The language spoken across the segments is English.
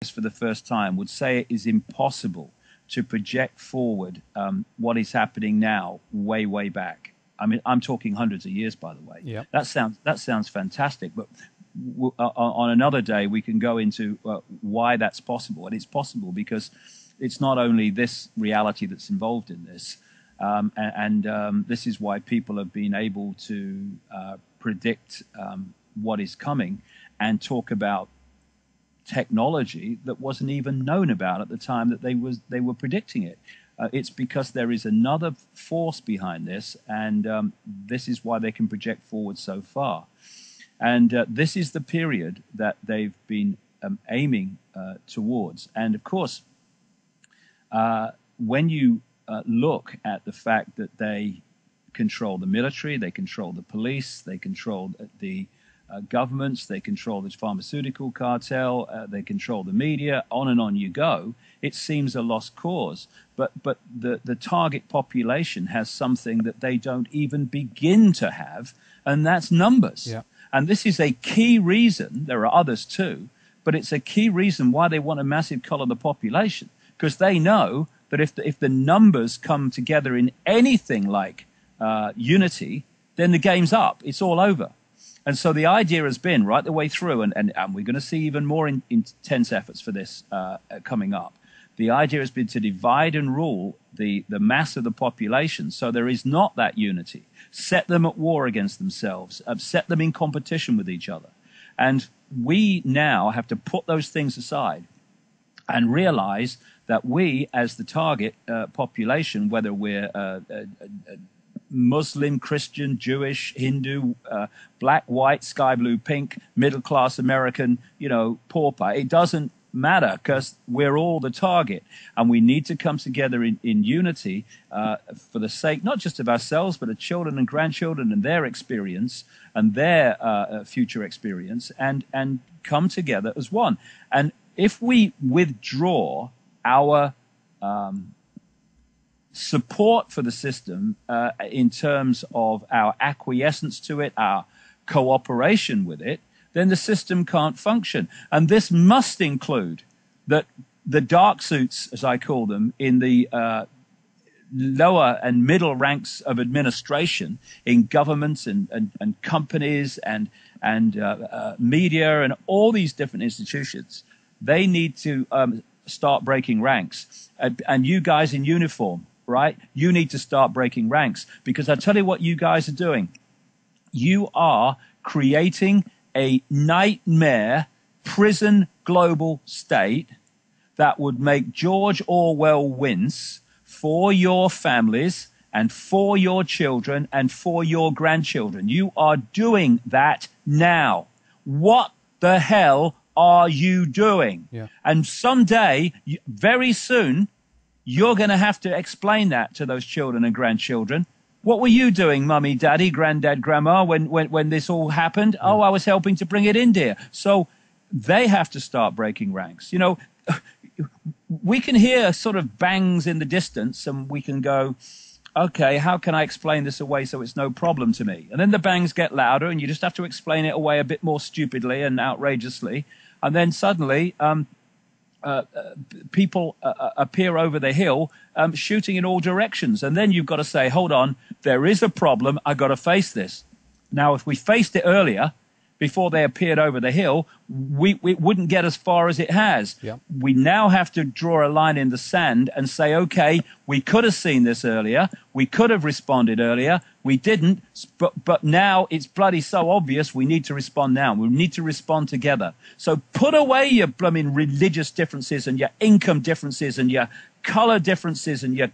for the first time would say it is impossible to project forward what is happening now way, way back. I mean, I'm talking hundreds of years, by the way. Yep. That sounds fantastic, but on another day we can go into why that's possible. And it's possible because it's not only this reality that's involved in this, and this is why people have been able to predict what is coming and talk about technology that wasn't even known about at the time that they were predicting it. It's because there is another force behind this, and this is why they can project forward so far. And this is the period that they've been aiming towards. And of course, when you look at the fact that they control the military, they control the police, they control the governments, they control the pharmaceutical cartel, they control the media, on and on you go, it seems a lost cause. But the target population has something that they don't even begin to have, and that's numbers. Yeah. And this is a key reason, there are others too, but it's a key reason why they want a massive cull of the population, because they know that if the numbers come together in anything like unity, then the game's up, it's all over. And so the idea has been right the way through, and we're going to see even more intense efforts for this coming up. The idea has been to divide and rule the mass of the population so there is not that unity. Set them at war against themselves, set them in competition with each other. And we now have to put those things aside and realize that we, as the target population, whether we're Muslim, Christian, Jewish, Hindu, black, white, sky blue, pink, middle class American, pauper, it doesn't matter, because we're all the target, and we need to come together in unity for the sake not just of ourselves but of children and grandchildren and their experience and their future experience, and come together as one. And if we withdraw our support for the system in terms of our acquiescence to it, our cooperation with it, then the system can't function. And this must include that the dark suits, as I call them, in the lower and middle ranks of administration, in governments and companies and media and all these different institutions, they need to start breaking ranks. And you guys in uniform, right? You need to start breaking ranks, because I tell you what you guys are doing. You are creating a nightmare prison global state that would make George Orwell wince for your families and for your children and for your grandchildren. You are doing that now. What the hell are you doing? Yeah. And someday, very soon, you're going to have to explain that to those children and grandchildren. What were you doing, mummy, daddy, granddad, grandma, when this all happened? Yeah. Oh, I was helping to bring it in, dear. So they have to start breaking ranks. We can hear sort of bangs in the distance, and we can go, okay, how can I explain this away so it's no problem to me? And then the bangs get louder, and you just have to explain it away a bit more stupidly and outrageously. And then suddenly people appear over the hill shooting in all directions. And then you've got to say, hold on, there is a problem. I've got to face this. Now, if we faced it earlier, before they appeared over the hill, it wouldn't get as far as it has. Yeah. We now have to draw a line in the sand and say, okay, we could have seen this earlier. We could have responded earlier. We didn't. But now it's bloody so obvious we need to respond now. We need to respond together. So put away your blooming religious differences and your income differences and your color differences and your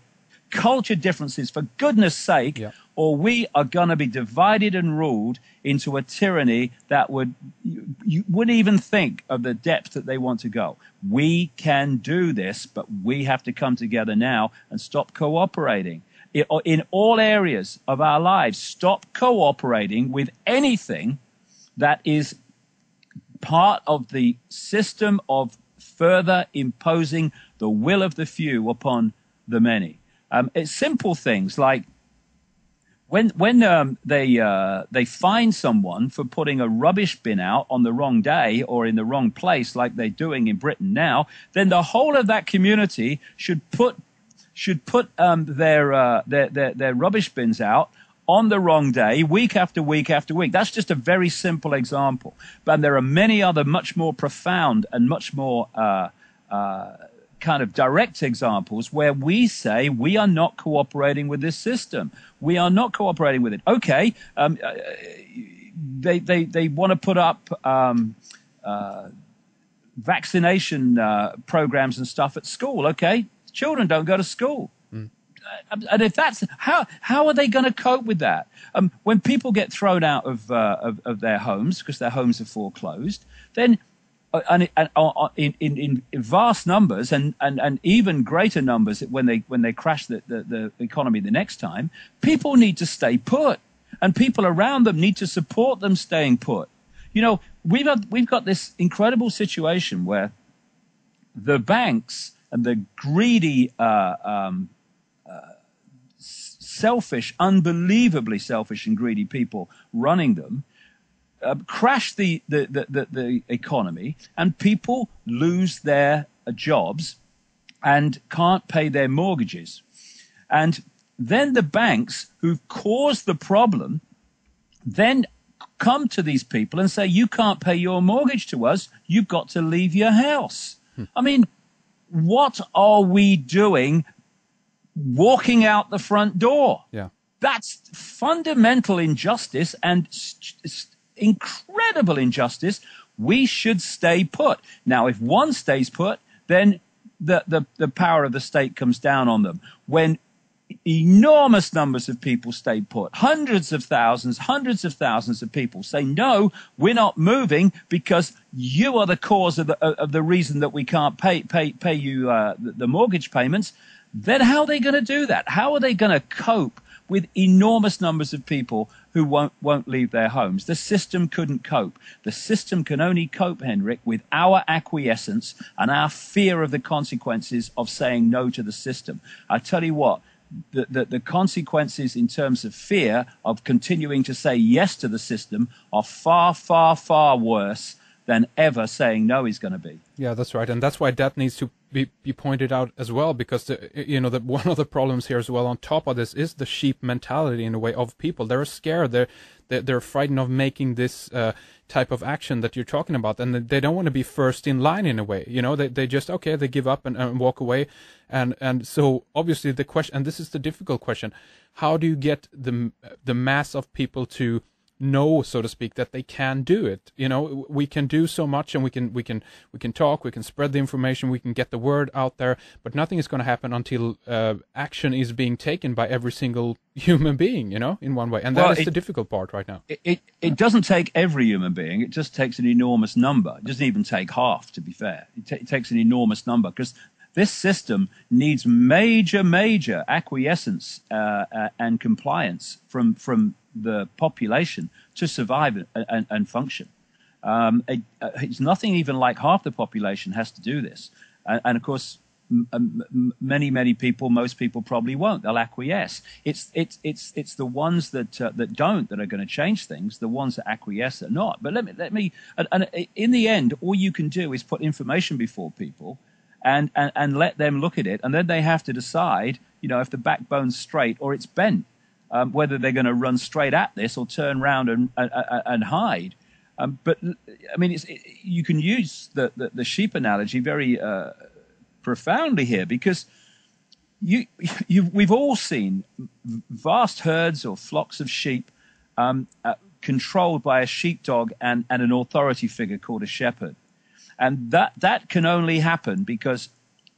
culture differences, for goodness sake, yeah. Or we are going to be divided and ruled into a tyranny that you wouldn't even think of the depth that they want to go. We can do this, but we have to come together now and stop cooperating. In all areas of our lives, stop cooperating with anything that is part of the system of further imposing the will of the few upon the many. It's simple things like when they fine someone for putting a rubbish bin out on the wrong day or in the wrong place, like they're doing in Britain now, then the whole of that community should put their rubbish bins out on the wrong day, week after week after week. That's just a very simple example. But there are many other much more profound and much more kind of direct examples where we say we are not cooperating with this system. We are not cooperating with it. Okay, they want to put up vaccination programs and stuff at school. Okay, children don't go to school. And if that's how are they going to cope with that? When people get thrown out of their homes because their homes are foreclosed, then in vast numbers and even greater numbers when they crash the economy the next time, people need to stay put, and people around them need to support them staying put. You know, we've got this incredible situation where the banks and the greedy selfish, unbelievably selfish and greedy people running them, crash the economy, and people lose their jobs and can't pay their mortgages. And then the banks who've caused the problem then come to these people and say, you can't pay your mortgage to us, you've got to leave your house. I mean, what are we doing walking out the front door? Yeah. That's fundamental injustice and incredible injustice. We should stay put. Now, if one stays put, then the power of the state comes down on them. When enormous numbers of people stay put, hundreds of thousands of people say, no, we're not moving because you are the cause of the reason that we can't pay you the mortgage payments, then how are they going to do that? How are they going to cope with enormous numbers of people who won't leave their homes? The system couldn't cope. The system can only cope, Henrik, with our acquiescence and our fear of the consequences of saying no to the system. I tell you what, the consequences in terms of fear of continuing to say yes to the system are far, far, far worse than ever saying no is going to be. Yeah, that's right. And that's why that needs to be pointed out as well, because one of the problems here as well on top of this is the sheep mentality in a way of people. They're scared. They're frightened of making this type of action that you're talking about, and they don't want to be first in line in a way. You know, they just, okay, they give up and walk away. And so obviously the question, and this is the difficult question, how do you get the mass of people to know, so to speak, that they can do it? You know, we can do so much, and we can talk, we can spread the information, we can get the word out there, but nothing is going to happen until action is being taken by every single human being, you know, in one way. And that is the difficult part right now. It doesn't take every human being. It just takes an enormous number. It doesn't even take half, to be fair. It takes an enormous number, because this system needs major acquiescence and compliance from the population to survive and function. It's nothing even like half the population has to do this. And of course, many people, most people probably won't. They'll acquiesce. It's the ones that don't that are going to change things. The ones that acquiesce are not. But let me. And in the end, all you can do is put information before people, and let them look at it, and then they have to decide, you know, if the backbone's straight or it's bent, whether they're going to run straight at this or turn around and hide. But I mean, you can use the sheep analogy very profoundly here, because we've all seen vast herds or flocks of sheep controlled by a sheepdog and an authority figure called a shepherd. And that can only happen because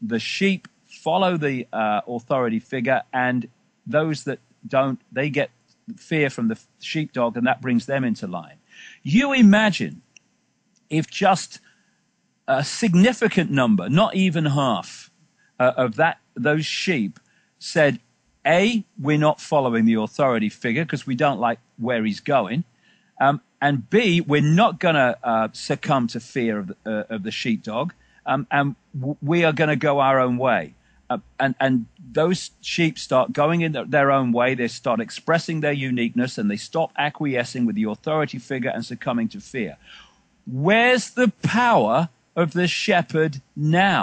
the sheep follow the authority figure, and those that don't, they get fear from the sheepdog, and that brings them into line. You imagine if just a significant number, not even half, of those sheep said, A, we're not following the authority figure because we don't like where he's going, and B, we're not going to succumb to fear of the sheepdog, and we are going to go our own way. and those sheep start going in their own way. They start expressing their uniqueness, and they stop acquiescing with the authority figure and succumbing to fear. Where's the power of the shepherd now?